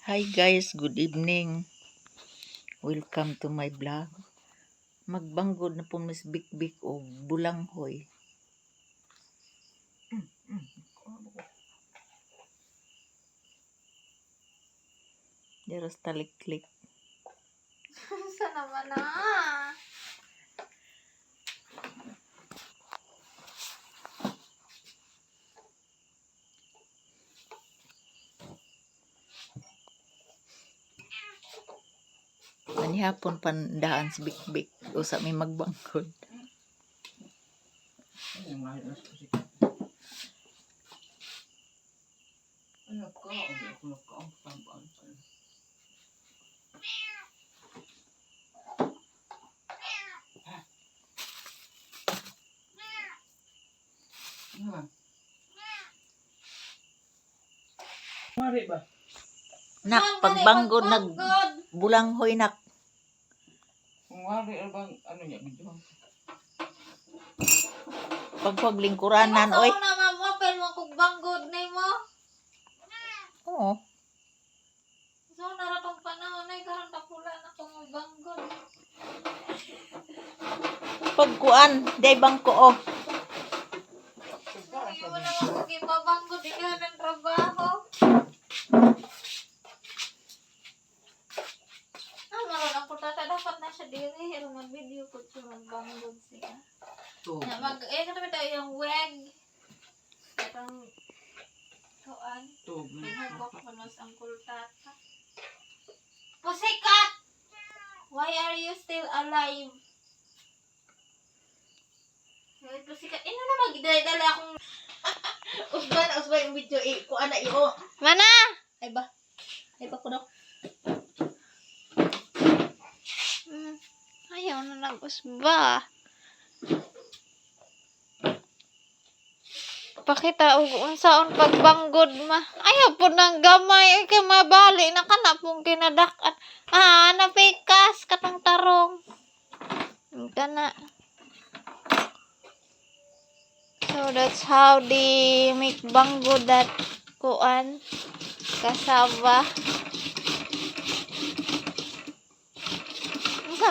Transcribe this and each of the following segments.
Hi guys, good evening. Welcome to my vlog. Magbanggod na po Miss Bik o bulanghoy. Deros taliklik. Sa naman na. Manihapon pandaan si Bik o sa may magbanggod. Mari ba? Nak, pagbanggod bulanghoy nak. Kung mari bang ano niya video? Pagpag lingkuranan oy. Ikaw na mamapel mo kung banggod na mo. Oo. So, naratong panahon ay karon tapula na kung banggod. Pagkuan, day bangko o. Hindi mo naman kung ipabanggod ikaw ng trabaho. Maroon ako tata. Dapat na siya diri. Pero mag-video ko siya magbanggod siya. Katabi tayo yung wag. Katang kuan. Naghagok ko mas ang kultata. Pussycat! Why are you still alive? Pussycat. Ino na magdala akong Usban yung video kuan na iyo. Mana? Ay ba? Ay ba ko daw. Ayaw na nag-usba. Pakita og unsaon pagbanggod ma. Ayaw po nang gamay kay mabali na kana pong kinadak-an. Napikas katong tarong. Kana. So that's how they make banggod that kuan kasaba.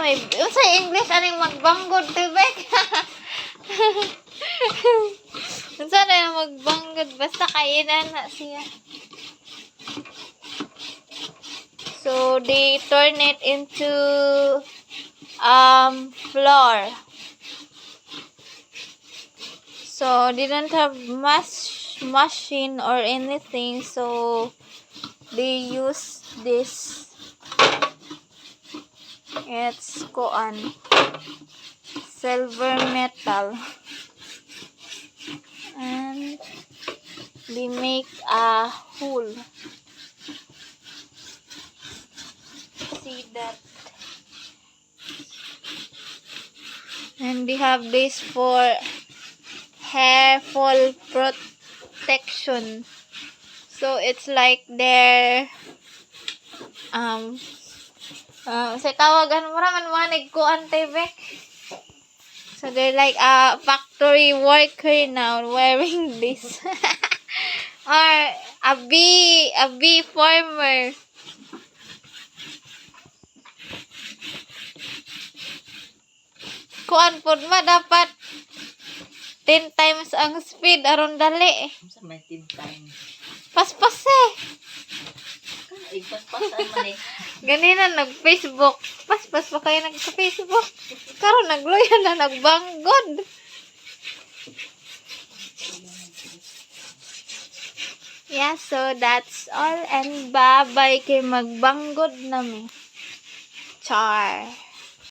Unsa English aning magbanggod tibek? Unsa na magbanggod basta kainan na siya. So they turn it into flour. So they don't have machine or anything, so they use this. It's kuan silver metal, and they make a hole. See that? And they have this for hair fall protection. So it's like their sa tawagan mo raman manig ko antibek. So they're like a factory worker now wearing this. Or a bee farmer. Kuan pod ma dapat 10 times ang speed aron dali. Sa may 10 times. Paspas eh. Paspasan man eh. Ganina nag-Facebook. Paspas pa kayo nag-Facebook. Karon nagloya na nagbanggod. Yeah, so that's all and bye-bye kay magbanggod nami. Char.